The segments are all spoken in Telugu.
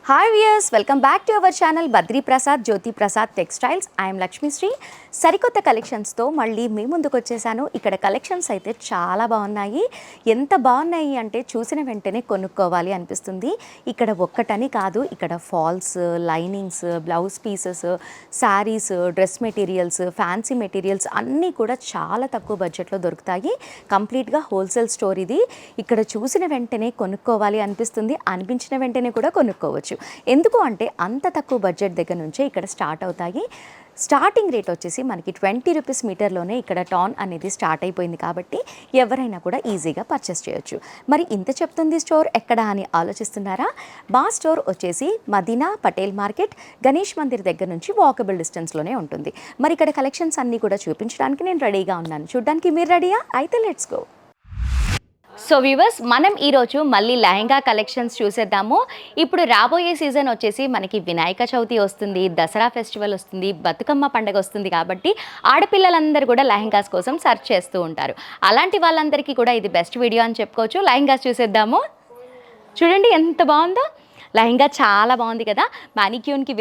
Hi viewers, welcome back to our channel Badri Prasad Jyothi Prasad textiles. I'm Lakshmisri. సరికొత్త కలెక్షన్స్తో మళ్ళీ మీ ముందుకు వచ్చేసాను. ఇక్కడ కలెక్షన్స్ అయితే చాలా బాగున్నాయి. ఎంత బాగున్నాయి అంటే చూసిన వెంటనే కొనుక్కోవాలి అనిపిస్తుంది. ఇక్కడ ఒక్కటని కాదు, ఇక్కడ falls, linings, blouse pieces, saris, dress materials, fancy materials అన్నీ కూడా చాలా తక్కువ బడ్జెట్లో దొరుకుతాయి. కంప్లీట్గా హోల్సేల్ స్టోర్ ఇది. ఇక్కడ చూసిన వెంటనే కొనుక్కోవాలి అనిపిస్తుంది, అనిపించిన వెంటనే కూడా కొనుక్కోవచ్చు. ఎందుకు అంటే అంత తక్కువ బడ్జెట్ దగ్గర నుంచే ఇక్కడ స్టార్ట్ అవుతాయి. స్టార్టింగ్ రేట్ వచ్చేసి మనకి 20 రూపీస్ మీటర్లోనే ఇక్కడ టాన్ అనేది స్టార్ట్ అయిపోయింది కాబట్టి ఎవరైనా కూడా ఈజీగా పర్చేస్ చేయొచ్చు. మరి ఇంత చెప్తుంది స్టోర్ ఎక్కడ అని ఆలోచిస్తున్నారా? మా స్టోర్ వచ్చేసి మదీనా పటేల్ మార్కెట్, గణేష్ మందిర్ దగ్గర నుంచి వాకబుల్ డిస్టెన్స్లోనే ఉంటుంది. మరి ఇక్కడ కలెక్షన్స్ అన్నీ కూడా చూపించడానికి నేను రెడీగా ఉన్నాను. చూడ్డానికి మీరు రెడీయా? అయితే లెట్స్ గో. సో వ్యూవర్స్, మనం ఈరోజు మళ్ళీ లెహంగా కలెక్షన్స్ చూసేద్దాము. ఇప్పుడు రాబోయే సీజన్ వచ్చేసి మనకి వినాయక చవితి వస్తుంది, దసరా ఫెస్టివల్ వస్తుంది, బతుకమ్మ పండుగ వస్తుంది. కాబట్టి ఆడపిల్లలందరూ కూడా లెహంగాస్ కోసం సర్చ్ చేస్తూ ఉంటారు. అలాంటి వాళ్ళందరికీ కూడా ఇది బెస్ట్ వీడియో అని చెప్పుకోవచ్చు. లెహంగాస్ చూసేద్దాము. చూడండి ఎంత బాగుందో లెహంగా, చాలా బాగుంది కదా. మ్యానిక్యూన్కి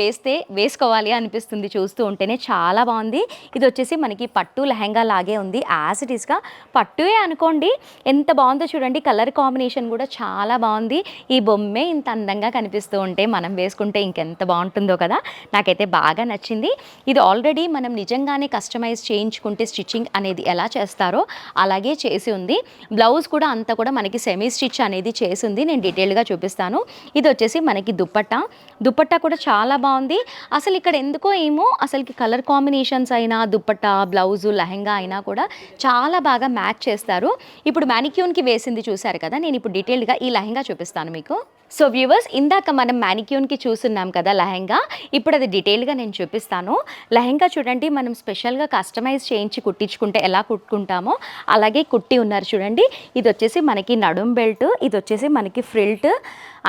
వేసుకోవాలి అనిపిస్తుంది చూస్తూ ఉంటేనే. చాలా బాగుంది. ఇది వచ్చేసి మనకి పట్టు లెహంగా లాగే ఉంది, యాజ్ ఇట్ ఈస్గా పట్టువే అనుకోండి. ఎంత బాగుందో చూడండి. కలర్ కాంబినేషన్ కూడా చాలా బాగుంది. ఈ బొమ్మే ఇంత అందంగా కనిపిస్తూ ఉంటే మనం వేసుకుంటే ఇంకెంత బాగుంటుందో కదా. నాకైతే బాగా నచ్చింది. ఇది ఆల్రెడీ మనం నిజంగానే కస్టమైజ్ చేయించుకుంటే స్టిచ్చింగ్ అనేది ఎలా చేస్తారో అలాగే చేసి ఉంది. బ్లౌజ్ కూడా అంతా కూడా మనకి సెమీ స్టిచ్ అనేది చేసి ఉంది. నేను డీటెయిల్గా చూపిస్తాను. ఇది వచ్చేసి మనకి దుపట్టా కూడా చాలా బాగుంది. అసలు ఇక్కడ ఎందుకో ఏమో అసలుకి కలర్ కాంబినేషన్స్ అయినా, దుపట్టా, బ్లౌజు, లెహంగా అయినా కూడా చాలా బాగా మ్యాచ్ చేస్తారు. ఇప్పుడు మ్యానిక్యూన్కి వేసింది చూసారు కదా. నేను ఇప్పుడు డీటెయిల్గా ఈ లెహంగా చూపిస్తాను మీకు. సో వ్యూవర్స్, ఇందాక మనం మ్యానిక్యూన్కి చూస్తున్నాం కదా లెహంగా, ఇప్పుడు అది డీటెయిల్గా నేను చూపిస్తాను. లెహంగా చూడండి, మనం స్పెషల్గా కస్టమైజ్ చేయించి కుట్టించుకుంటే ఎలా కుట్టుకుంటామో అలాగే కుట్టి ఉన్నారు చూడండి. ఇది వచ్చేసి మనకి నడుం బెల్ట్, ఇది వచ్చేసి మనకి ఫ్రిల్ట్.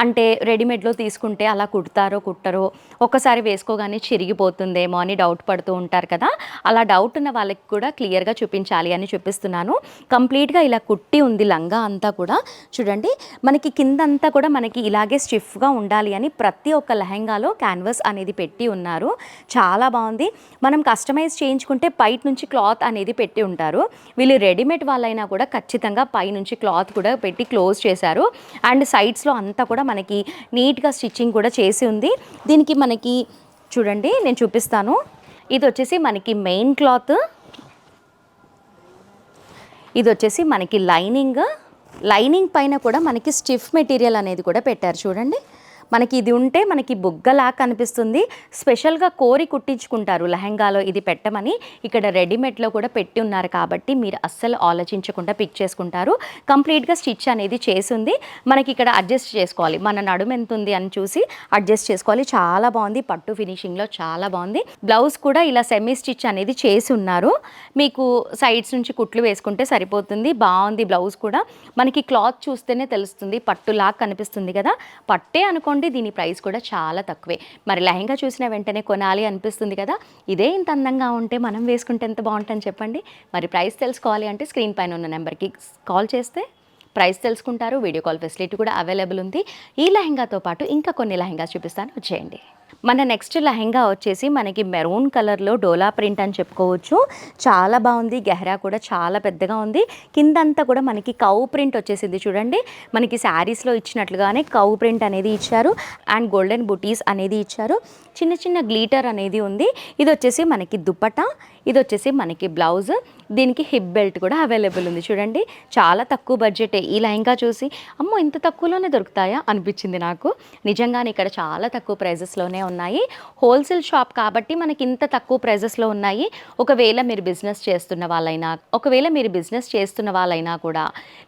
అంటే రెడీమేడ్లో తీసుకుంటే అలా కుడతారో కుట్టరో, ఒక్కసారి వేసుకోగానే చిరిగిపోతుందేమో అని డౌట్ పడుతూ ఉంటారు కదా. అలా డౌట్ ఉన్న వాళ్ళకి కూడా క్లియర్గా చూపించాలి అని చూపిస్తున్నాను. కంప్లీట్గా ఇలా కుట్టి ఉంది లంగా అంతా కూడా. చూడండి, మనకి కిందంతా కూడా మనకి ఇలాగే స్టిఫ్గా ఉండాలి అని ప్రతి ఒక్క లెహంగాలో క్యాన్వాస్ అనేది పెట్టి ఉన్నారు. చాలా బాగుంది. మనం కస్టమైజ్ చేయించుకుంటే పైట నుంచి క్లాత్ అనేది పెట్టి ఉంటారు. వీళ్ళు రెడీమేడ్ వాళ్ళైనా కూడా ఖచ్చితంగా పై నుంచి క్లాత్ కూడా పెట్టి క్లోజ్ చేశారు. అండ్ సైడ్స్లో అంతా కూడా మనకి నీట్గా స్టిచ్చింగ్ కూడా చేసి ఉంది. దీనికి మనకి చూడండి, నేను చూపిస్తాను. ఇది వచ్చేసి మనకి మెయిన్ క్లాత్, ఇది వచ్చేసి మనకి లైనింగ్ పైన కూడా మనకి స్టిఫ్ మెటీరియల్ అనేది కూడా పెట్టారు చూడండి. మనకి ఇది ఉంటే మనకి బుగ్గలా కనిపిస్తుంది. స్పెషల్గా కోరి కుట్టించుకుంటారు లెహంగాలో ఇది పెట్టమని. ఇక్కడ రెడీమేడ్లో కూడా పెట్టి ఉన్నారు కాబట్టి మీరు అస్సలు ఆలోచించకుండా పిక్ చేసుకుంటారు. కంప్లీట్గా స్టిచ్ అనేది చేసింది. మనకి ఇక్కడ అడ్జస్ట్ చేసుకోవాలి, మన నడుము ఎంత ఉంది అని చూసి అడ్జస్ట్ చేసుకోవాలి. చాలా బాగుంది. పట్టు ఫినిషింగ్లో చాలా బాగుంది. బ్లౌజ్ కూడా ఇలా సెమీ స్టిచ్ అనేది చేసి ఉన్నారు. మీకు సైడ్స్ నుంచి కుట్లు వేసుకుంటే సరిపోతుంది. బాగుంది. బ్లౌజ్ కూడా మనకి క్లాత్ చూస్తేనే తెలుస్తుంది, పట్టులా కనిపిస్తుంది కదా. పట్టే అనుకోండి, దీని ప్రైస్ కూడా చాలా తక్కువే. మరి లెహంగా చూసిన వెంటనే కొనాలి అనిపిస్తుంది కదా. ఇదే ఇంత అందంగా ఉంటే మనం వేసుకుంటే ఎంత బాగుంటుందని చెప్పండి. మరి ప్రైస్ తెలుసుకోవాలి అంటే స్క్రీన్ పైన ఉన్న నెంబర్కి కాల్ చేస్తే ప్రైస్ తెలుసుకుంటారు. వీడియో కాల్ ఫెసిలిటీ కూడా అవైలబుల్ ఉంది. ఈ లెహంగాతో పాటు ఇంకా కొన్ని లెహంగా చూపిస్తాను, వచ్చేయండి. మన నెక్స్ట్ లెహంగా వచ్చేసి మనకి మెరూన్ కలర్లో డోలా ప్రింట్ అని చెప్పుకోవచ్చు. చాలా బాగుంది. గెహరా కూడా చాలా పెద్దగా ఉంది. కిందంతా కూడా మనకి కౌ ప్రింట్ వచ్చేసింది చూడండి. మనకి శారీస్లో ఇచ్చినట్లుగానే కౌ ప్రింట్ అనేది ఇచ్చారు. అండ్ గోల్డెన్ బుటీస్ అనేది ఇచ్చారు. చిన్న చిన్న గ్లీటర్ అనేది ఉంది. ఇది వచ్చేసి మనకి దుపట్టా, ఇది వచ్చేసి మనకి బ్లౌజ్. దీనికి హిప్ బెల్ట్ కూడా అవైలబుల్ ఉంది చూడండి. చాలా తక్కువ బడ్జెటే. ఈ లెహంగా చూసి అమ్మో ఇంత తక్కువలోనే దొరుకుతాయా అనిపించింది నాకు. నిజంగానే ఇక్కడ చాలా తక్కువ ప్రైజెస్లోనే ఉన్నాయి. హోల్సేల్ షాప్ కాబట్టి మనకి ఇంత తక్కువ ప్రైజెస్లో ఉన్నాయి. ఒకవేళ మీరు బిజినెస్ చేస్తున్న వాళ్ళైనా కూడా,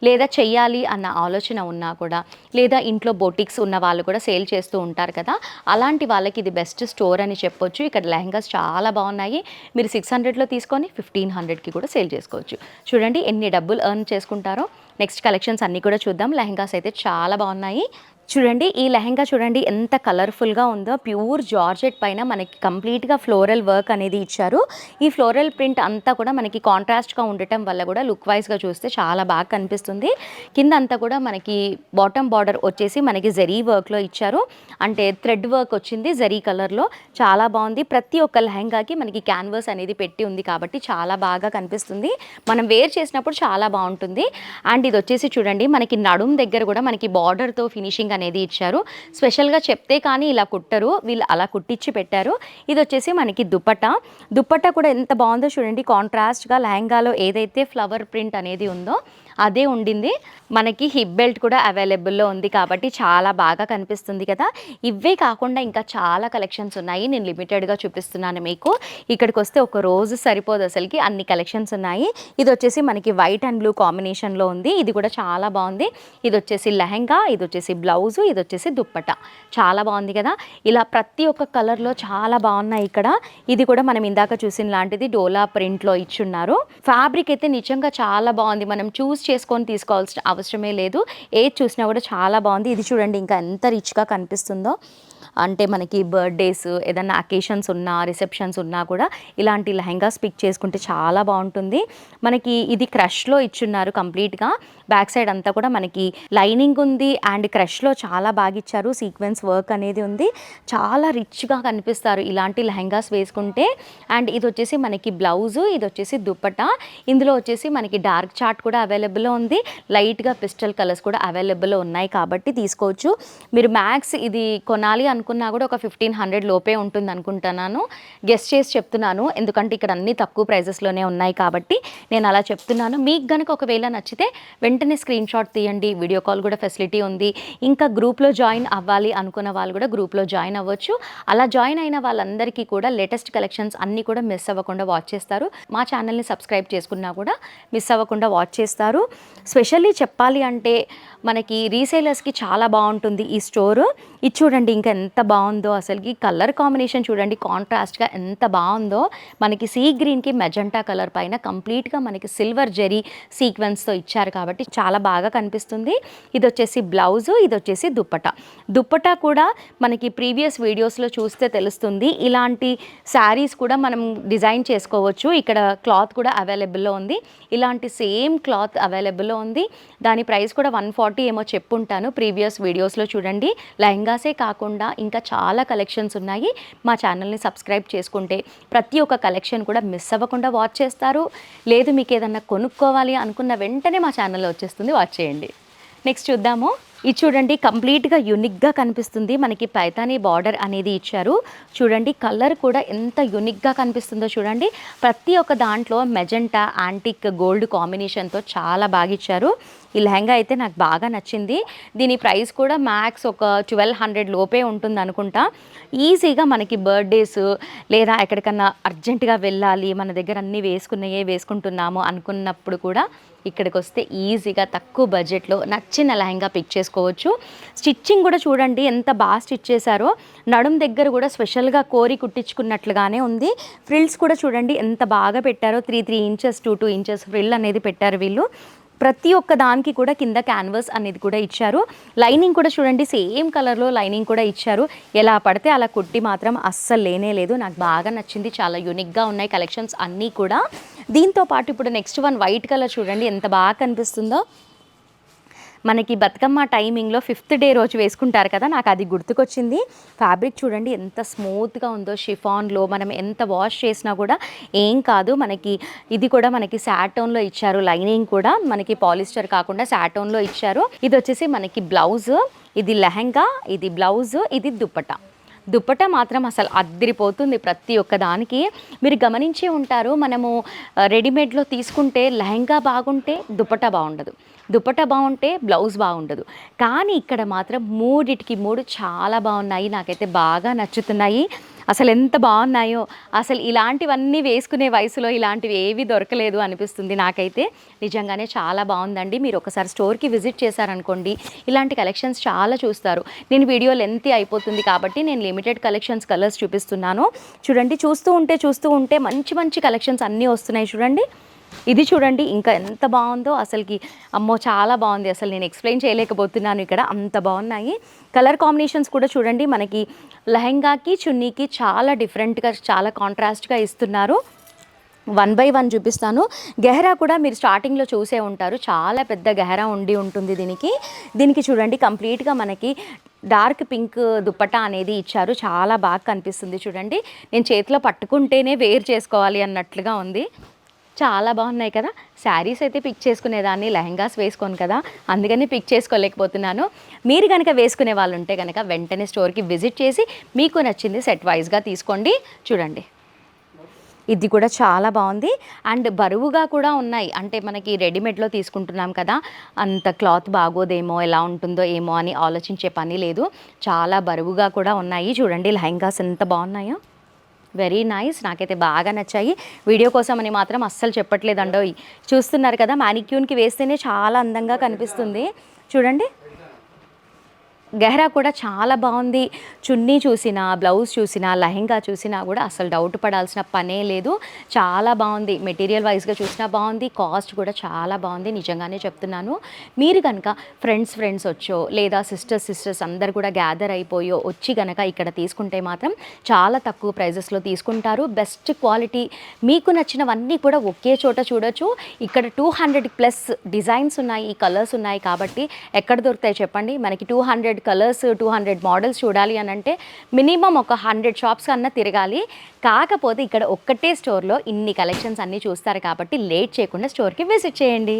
లేదా చెయ్యాలి అన్న ఆలోచన ఉన్నా కూడా, లేదా ఇంట్లో బొటిక్స్ ఉన్న వాళ్ళు కూడా సేల్ చేస్తూ ఉంటారు కదా, అలాంటి వాళ్ళకి ఇది బెస్ట్ స్టోర్ అని చెప్పొచ్చు. ఇక్కడ లెహంగాస్ చాలా బాగున్నాయి. మీరు 600లో తీసుకొని 1500కి కూడా సేల్ చేసుకోవచ్చు. చూడండి ఎన్ని డబ్బులు ఎర్న్ చేసుకుంటారో. నెక్స్ట్ కలెక్షన్స్ అన్నీ కూడా చూద్దాం. లెహంగాస్ అయితే చాలా బాగున్నాయి. చూడండి ఈ లెహంగా చూడండి ఎంత కలర్ఫుల్గా ఉందో. ప్యూర్ జార్జెట్ పైన మనకి కంప్లీట్గా ఫ్లోరల్ వర్క్ అనేది ఇచ్చారు. ఈ ఫ్లోరల్ ప్రింట్ అంతా కూడా మనకి కాంట్రాస్ట్గా ఉండటం వల్ల కూడా లుక్ వైజ్గా చూస్తే చాలా బాగా కనిపిస్తుంది. కింద అంతా కూడా మనకి బాటమ్ బార్డర్ వచ్చేసి మనకి జరీ వర్క్లో ఇచ్చారు, అంటే థ్రెడ్ వర్క్ వచ్చింది జరీ కలర్లో. చాలా బాగుంది. ప్రతి ఒక్క లెహంగాకి మనకి క్యాన్వాస్ అనేది పెట్టి ఉంది కాబట్టి చాలా బాగా కనిపిస్తుంది. మనం వేర్ చేసినప్పుడు చాలా బాగుంటుంది. అండ్ ఇది వచ్చేసి చూడండి మనకి నడుం దగ్గర కూడా మనకి బార్డర్తో ఫినిషింగ్ అనేది ఇచ్చారు. స్పెషల్గా చెప్తే కానీ ఇలా కుట్టరు, వీళ్ళు అలా కుట్టించి పెట్టారు. ఇది వచ్చేసి మనకి దుపట్టా కూడా ఎంత బాగుందో చూడండి. కాంట్రాస్ట్గా లెహంగాలో ఏదైతే ఫ్లవర్ ప్రింట్ అనేది ఉందో అదే ఉండింది. మనకి హిప్ బెల్ట్ కూడా అవైలబుల్లో ఉంది కాబట్టి చాలా బాగా కనిపిస్తుంది కదా. ఇవే కాకుండా ఇంకా చాలా కలెక్షన్స్ ఉన్నాయి, నేను లిమిటెడ్గా చూపిస్తున్నాను మీకు. ఇక్కడికి వస్తే ఒక రోజు సరిపోదు అసలుకి, అన్ని కలెక్షన్స్ ఉన్నాయి. ఇది వచ్చేసి మనకి వైట్ అండ్ బ్లూ కాంబినేషన్లో ఉంది, ఇది కూడా చాలా బాగుంది. ఇది వచ్చేసి లెహంగా, ఇది వచ్చేసి బ్లౌజు, ఇది వచ్చేసి దుప్పట్టా. చాలా బాగుంది కదా. ఇలా ప్రతి ఒక్క కలర్లో చాలా బాగున్నాయి ఇక్కడ. ఇది కూడా మనం ఇందాక చూసిన లాంటిది డోలా ప్రింట్లో ఇచ్చున్నారు. ఫ్యాబ్రిక్ అయితే నిజంగా చాలా బాగుంది, మనం చూస్ చేసుకొని తీసుకోవాల్సిన అవసరమే లేదు. ఏది చూసినా కూడా చాలా బాగుంది. ఇది చూడండి ఇంకా ఎంత రిచ్గా కనిపిస్తుందో. అంటే మనకి బర్త్డేస్ ఏదన్నా అకేషన్స్ ఉన్నా రిసెప్షన్స్ ఉన్నా కూడా ఇలాంటి లెహంగాస్ పిక్ చేసుకుంటే చాలా బాగుంటుంది. మనకి ఇది క్రష్లో ఇచ్చున్నారు కంప్లీట్గా. బ్యాక్ సైడ్ అంతా కూడా మనకి లైనింగ్ ఉంది అండ్ క్రష్లో చాలా బాగా ఇచ్చారు. సీక్వెన్స్ వర్క్ అనేది ఉంది. చాలా రిచ్గా కనిపిస్తారు ఇలాంటి లెహంగాస్ వేసుకుంటే. అండ్ ఇది వచ్చేసి మనకి బ్లౌజు, ఇది వచ్చేసి దుప్పటా. ఇందులో వచ్చేసి మనకి డార్క్ చార్ట్ కూడా అవైలబుల్లో ఉంది, లైట్గా పిస్టల్ కలర్స్ కూడా అవైలబుల్లో ఉన్నాయి కాబట్టి తీసుకోవచ్చు. మీరు మ్యాక్స్ ఇది కొనాలి అనుకున్నా కూడా ఒక 1500 లోపే ఉంటుంది అనుకుంటున్నాను. గెస్ట్ చేసి చెప్తున్నాను ఎందుకంటే ఇక్కడ అన్ని తక్కువ ప్రైజెస్లోనే ఉన్నాయి కాబట్టి నేను అలా చెప్తున్నాను. మీకు కనుక ఒకవేళ నచ్చితే వెంటనే స్క్రీన్ షాట్ తీయండి, వీడియో కాల్ కూడా ఫెసిలిటీ ఉంది. ఇంకా గ్రూప్లో జాయిన్ అవ్వాలి అనుకున్న వాళ్ళు కూడా గ్రూప్లో జాయిన్ అవ్వచ్చు. అలా జాయిన్ అయిన వాళ్ళందరికీ కూడా లేటెస్ట్ కలెక్షన్స్ అన్నీ కూడా మిస్ అవ్వకుండా వాచ్ చేస్తారు. మా ఛానల్ని సబ్స్క్రైబ్ చేసుకున్నా కూడా మిస్ అవ్వకుండా వాచ్ చేస్తారు. స్పెషల్లీ చెప్పాలి అంటే మనకి రీసేలర్స్కి చాలా బాగుంటుంది ఈ స్టోరు. ఇది చూడండి ఇంకా ఎంత బాగుందో అసలుకి. కలర్ కాంబినేషన్ చూడండి కాంట్రాస్ట్గా ఎంత బాగుందో. మనకి సీ గ్రీన్కి మెజెంటా కలర్ పైన కంప్లీట్గా మనకి సిల్వర్ జెరీ సీక్వెన్స్తో ఇచ్చారు కాబట్టి చాలా బాగా కనిపిస్తుంది. ఇది వచ్చేసి బ్లౌజు, ఇది వచ్చేసి దుప్పటా కూడా మనకి ప్రీవియస్ వీడియోస్లో చూస్తే తెలుస్తుంది. ఇలాంటి శారీస్ కూడా మనం డిజైన్ చేసుకోవచ్చు. ఇక్కడ క్లాత్ కూడా అవైలబుల్లో ఉంది, ఇలాంటి సేమ్ క్లాత్ అవైలబుల్లో ఉంది. దాని ప్రైస్ కూడా 140 ఏమో చెప్పుంటాను ప్రీవియస్ వీడియోస్లో చూడండి. లెహంగాసే కాకుండా ఇంకా చాలా కలెక్షన్స్ ఉన్నాయి. మా ఛానల్ని సబ్స్క్రైబ్ చేసుకుంటే ప్రతి ఒక్క కలెక్షన్ కూడా మిస్ అవ్వకుండా వాచ్ చేస్తారు. లేదు మీకు ఏదన్నా కొనుక్కోవాలి అనుకున్న వెంటనే మా ఛానల్లో వచ్చేస్తుంది, వాచ్ చేయండి. నెక్స్ట్ చూద్దాము. ఇది చూడండి కంప్లీట్గా యూనిక్గా కనిపిస్తుంది. మనకి పైతానీ బార్డర్ అనేది ఇచ్చారు. చూడండి కలర్ కూడా ఎంత యూనిక్గా కనిపిస్తుందో చూడండి. ప్రతి ఒక్క దాంట్లో మెజెంటా యాంటిక్ గోల్డ్ కాంబినేషన్తో చాలా బాగా ఇచ్చారు. ఈ లెహంగా అయితే నాకు బాగా నచ్చింది. దీని ప్రైస్ కూడా మ్యాక్స్ ఒక 1200 లోపే ఉంటుంది అనుకుంటా. ఈజీగా మనకి బర్త్డేస్ లేదా ఎక్కడికన్నా అర్జెంటుగా వెళ్ళాలి, మన దగ్గర అన్నీ వేసుకుంటున్నాము అనుకున్నప్పుడు కూడా ఇక్కడికి వస్తే ఈజీగా తక్కువ బడ్జెట్లో నచ్చిన లెహంగా పిక్ చేసుకోవచ్చు. స్టిచ్చింగ్ కూడా చూడండి ఎంత బాగా స్టిచ్ చేశారో. నడుం దగ్గర కూడా స్పెషల్గా కోరి కుట్టించుకున్నట్లుగానే ఉంది. ఫ్రిల్స్ కూడా చూడండి ఎంత బాగా పెట్టారో. 3 ఇంచెస్ 2 ఇంచెస్ ఫ్రిల్ అనేది పెట్టారు వీళ్ళు. ప్రతి ఒక్క దానికి కూడా కింద క్యాన్వాస్ అనేది కూడా ఇచ్చారు. లైనింగ్ కూడా చూడండి సేమ్ కలర్లో లైనింగ్ కూడా ఇచ్చారు. ఎలా పడితే అలా కుట్టి మాత్రం అస్సలు లేనే లేదు. నాకు బాగా నచ్చింది, చాలా యూనిక్గా ఉన్నాయి కలెక్షన్స్ అన్నీ కూడా. దీంతో పాటు ఇప్పుడు నెక్స్ట్ వన్ వైట్ కలర్ చూడండి ఎంత బాగా కనిపిస్తుందో. మనకి బతుకమ్మ టైమింగ్లో 5th డే రోజు వేసుకుంటారు కదా, నాకు అది గుర్తుకొచ్చింది. ఫ్యాబ్రిక్ చూడండి ఎంత స్మూత్గా ఉందో. షిఫాన్లో మనం ఎంత వాష్ చేసినా కూడా ఏం కాదు. మనకి ఇది కూడా మనకి సాటోన్లో ఇచ్చారు. లైనింగ్ కూడా మనకి పాలిస్టర్ కాకుండా సాటోన్లో ఇచ్చారు. ఇది వచ్చేసి మనకి బ్లౌజ్, ఇది లెహంగా, ఇది బ్లౌజ్, ఇది దుప్పటా మాత్రం అసలు అద్దరిపోతుంది ప్రతి ఒక్క దానికి. మీరు గమనించే ఉంటారు, మనము రెడీమేడ్లో తీసుకుంటే లెహంగా బాగుంటే దుప్పటా బాగుండదు, దుప్పటా బాగుంటే బ్లౌజ్ బాగుండదు. కానీ ఇక్కడ మాత్రం 3 చాలా బాగున్నాయి. నాకైతే బాగా నచ్చుతున్నాయి. అసలు ఎంత బాగున్నాయో. అసలు ఇలాంటివన్నీ వేసుకునే వయసులో ఇలాంటివి ఏవి దొరకలేదు అనిపిస్తుంది నాకైతే. నిజంగానే చాలా బాగుందండి. మీరు ఒకసారి స్టోర్కి విజిట్ చేశారనుకోండి ఇలాంటి కలెక్షన్స్ చాలా చూస్తారు. నేను వీడియో లెంతీ అయిపోతుంది కాబట్టి నేను లిమిటెడ్ కలెక్షన్స్ కలర్స్ చూపిస్తున్నాను. చూడండి చూస్తూ ఉంటే మంచి కలెక్షన్స్ అన్నీ వస్తున్నాయి చూడండి. ఇది చూడండి ఇంకా ఎంత బాగుందో అసలుకి. అమ్మో చాలా బాగుంది, అసలు నేను ఎక్స్ప్లెయిన్ చేయలేకపోతున్నాను, ఇక్కడ అంత బాగున్నాయి. కలర్ కాంబినేషన్స్ కూడా చూడండి, మనకి లెహెంగాకి చున్నీకి చాలా డిఫరెంట్గా చాలా కాంట్రాస్ట్గా ఇస్తున్నారు. 1 బై 1 చూపిస్తాను. గెహరా కూడా మీరు స్టార్టింగ్లో చూసే ఉంటారు, చాలా పెద్ద గెహరా ఉంటుంది దీనికి చూడండి కంప్లీట్గా మనకి డార్క్ పింక్ దుప్పటా అనేది ఇచ్చారు, చాలా బాగా కనిపిస్తుంది చూడండి. నేను చేతిలో పట్టుకుంటేనే వేర్ చేసుకోవాలి అన్నట్లుగా ఉంది. చాలా బాగున్నాయి కదా. శారీస్ అయితే పిక్ చేసుకునేదాన్ని, లెహంగాస్ వేసుకోను కదా, అందుకని పిక్ చేసుకోలేకపోతున్నాను. మీరు కనుక వేసుకునే వాళ్ళు ఉంటే కనుక వెంటనే స్టోర్కి విజిట్ చేసి మీకు నచ్చింది సెట్ వైజ్గా తీసుకోండి. చూడండి ఇది కూడా చాలా బాగుంది అండ్ బరువుగా కూడా ఉన్నాయి. అంటే మనకి రెడీమేడ్లో తీసుకుంటున్నాం కదా, అంత క్లాత్ బాగోదేమో ఎలా ఉంటుందో ఏమో అని ఆలోచించే పని లేదు. చాలా బరువుగా కూడా ఉన్నాయి. చూడండి లెహంగాస్ ఎంత బాగున్నాయో, వెరీ నైస్, నాకైతే బాగా నచ్చాయి. వీడియో కోసం అని మాత్రం అస్సలు చెప్పట్లేదండో. చూస్తున్నారు కదా, మ్యానిక్యూన్కి వేస్తేనే చాలా అందంగా కనిపిస్తుంది. చూడండి గెహరా కూడా చాలా బాగుంది. చున్నీ చూసినా, బ్లౌజ్ చూసినా, లెహెంగా చూసినా కూడా అసలు డౌట్ పడాల్సిన పనే లేదు. చాలా బాగుంది, మెటీరియల్ వైజ్గా చూసినా బాగుంది, కాస్ట్ కూడా చాలా బాగుంది, నిజంగానే చెప్తున్నాను. మీరు కనుక ఫ్రెండ్స్ వచ్చో లేదా సిస్టర్స్ అందరు కూడా గ్యాదర్ అయిపోయో వచ్చి కనుక ఇక్కడ తీసుకుంటే మాత్రం చాలా తక్కువ ప్రైజెస్లో తీసుకుంటారు. బెస్ట్ క్వాలిటీ, మీకు నచ్చినవన్నీ కూడా ఒకే చోట చూడొచ్చు. ఇక్కడ 200+ డిజైన్స్ ఉన్నాయి, కలర్స్ ఉన్నాయి కాబట్టి ఎక్కడ దొరుకుతాయి చెప్పండి. మనకి 200 కలర్స్ 200 మోడల్స్ చూడాలి అని అంటే మినిమం ఒక 100 షాప్స్ అన్నా తిరగాలి. కాకపోతే ఇక్కడ ఒక్కటే స్టోర్లో ఇన్ని కలెక్షన్స్ అన్నీ చూస్తారు కాబట్టి లేట్ చేయకుండా స్టోర్కి విజిట్ చేయండి.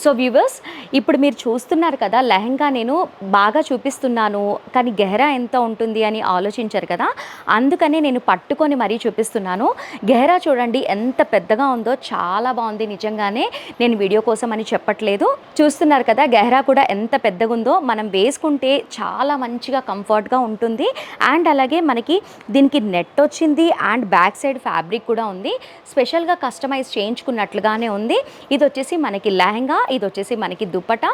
సో వ్యూవర్స్, ఇప్పుడు మీరు చూస్తున్నారు కదా, లెహంగా నేను బాగా చూపిస్తున్నాను కానీ గెహరా ఎంత ఉంటుంది అని ఆలోచించారు కదా, అందుకనే నేను పట్టుకొని మరీ చూపిస్తున్నాను. గెహరా చూడండి ఎంత పెద్దగా ఉందో, చాలా బాగుంది నిజంగానే, నేను వీడియో కోసం అని చెప్పట్లేదు. చూస్తున్నారు కదా గెహరా కూడా ఎంత పెద్దగా ఉందో, మనం వేసుకుంటే చాలా మంచిగా కంఫర్ట్గా ఉంటుంది. అండ్ అలాగే మనకి దీనికి నెట్ వచ్చింది అండ్ బ్యాక్ సైడ్ ఫ్యాబ్రిక్ కూడా ఉంది, స్పెషల్గా కస్టమైజ్ చేయించుకున్నట్లుగానే ఉంది. ఇది వచ్చేసి మనకి లెహంగా, ఇది వచ్చేసి మనకి దుపట్టా.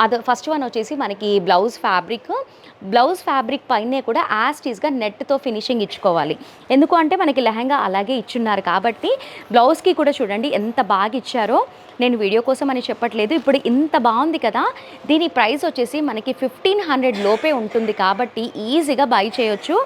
అది ఫస్ట్ వన్ వచ్చేసి మనకి బ్లౌజ్ ఫ్యాబ్రిక్ పైనే కూడా యాస్టీస్గా నెట్తో ఫినిషింగ్ ఇచ్చుకోవాలి. ఎందుకు అంటే మనకి లెహంగా అలాగే ఇచ్చున్నారు కాబట్టి బ్లౌజ్కి కూడా చూడండి ఎంత బాగా ఇచ్చారో. నేను వీడియో కోసం అని చెప్పట్లేదు, ఇప్పుడు ఇంత బాగుంది కదా, దీని ప్రైస్ వచ్చేసి మనకి 1500 లోపే ఉంటుంది కాబట్టి ఈజీగా బై చేయొచ్చు.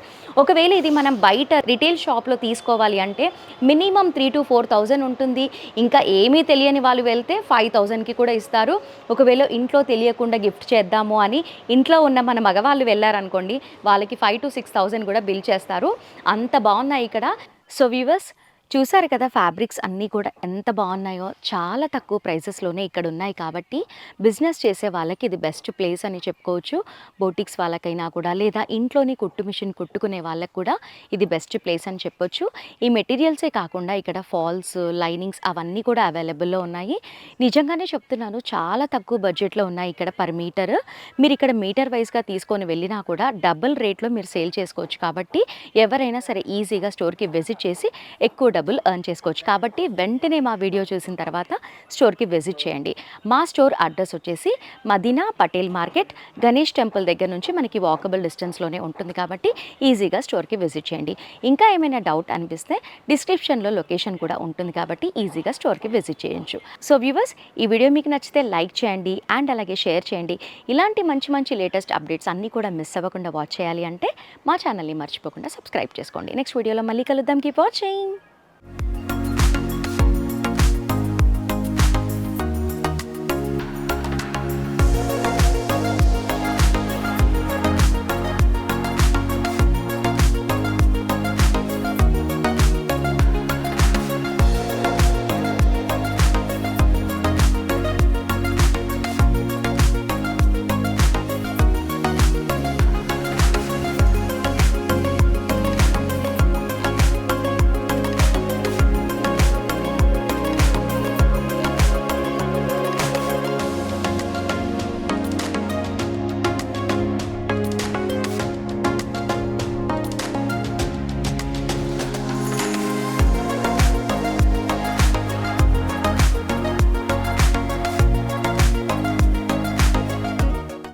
ఒకవేళ ఇది మనం బయట రిటైల్ షాప్లో తీసుకోవాలి అంటే మినిమం 3,000 to 4,000 ఉంటుంది. ఇంకా ఏమీ తెలియని వాళ్ళు వెళ్తే 5,000కి కూడా ఇస్తారు. ఒకవేళ ఇంట్లో తెలియకుండా గిఫ్ట్ చేద్దాము అని ఇంట్లో ఉన్న మన మగవాళ్ళు వెళ్ళారనుకోండి, వాళ్ళకి 5,000 to 6,000 కూడా బిల్ చేస్తారు. అంత బాగున్నాయి ఇక్కడ. సో వ్యూవర్స్, చూసారు కదా ఫ్యాబ్రిక్స్ అన్నీ కూడా ఎంత బాగున్నాయో, చాలా తక్కువ ప్రైజెస్లోనే ఇక్కడ ఉన్నాయి కాబట్టి బిజినెస్ చేసే వాళ్ళకి ఇది బెస్ట్ ప్లేస్ అని చెప్పుకోవచ్చు. బోటిక్స్ వాళ్ళకైనా కూడా లేదా ఇంట్లోని కుట్టు మిషన్ కుట్టుకునే వాళ్ళకి కూడా ఇది బెస్ట్ ప్లేస్ అని చెప్పొచ్చు. ఈ మెటీరియల్సే కాకుండా ఇక్కడ ఫాల్స్, లైనింగ్స్ అవన్నీ కూడా అవైలబుల్లో ఉన్నాయి. నిజంగానే చెప్తున్నాను, చాలా తక్కువ బడ్జెట్లో ఉన్నాయి ఇక్కడ పర్ మీటర్. మీరు ఇక్కడ మీటర్ వైజ్గా తీసుకొని వెళ్ళినా కూడా డబుల్ రేట్లో మీరు సేల్ చేసుకోవచ్చు కాబట్టి ఎవరైనా సరే ఈజీగా స్టోర్కి విజిట్ చేసి ఎక్కువ డబ్బులు ఎర్న్ చేసుకోవచ్చు. కాబట్టి వెంటనే మా వీడియో చూసిన తర్వాత స్టోర్కి విజిట్ చేయండి. మా స్టోర్ అడ్రస్ వచ్చేసి మదీనా పటేల్ మార్కెట్, గణేష్ టెంపుల్ దగ్గర నుంచి మనకి వాకబుల్ డిస్టెన్స్లోనే ఉంటుంది కాబట్టి ఈజీగా స్టోర్కి విజిట్ చేయండి. ఇంకా ఏమైనా డౌట్ అనిపిస్తే డిస్క్రిప్షన్లో లొకేషన్ కూడా ఉంటుంది కాబట్టి ఈజీగా స్టోర్కి విజిట్ చేయొచ్చు. సో వ్యూవర్స్, ఈ వీడియో మీకు నచ్చితే లైక్ చేయండి అండ్ అలాగే షేర్ చేయండి. ఇలాంటి మంచి లేటెస్ట్ అప్డేట్స్ అన్నీ కూడా మిస్ అవ్వకుండా వాచ్ చేయాలి అంటే మా ఛానల్ని మర్చిపోకుండా సబ్స్క్రైబ్ చేసుకోండి. నెక్స్ట్ వీడియోలో మళ్ళీ కలుద్దాం. Keep watching.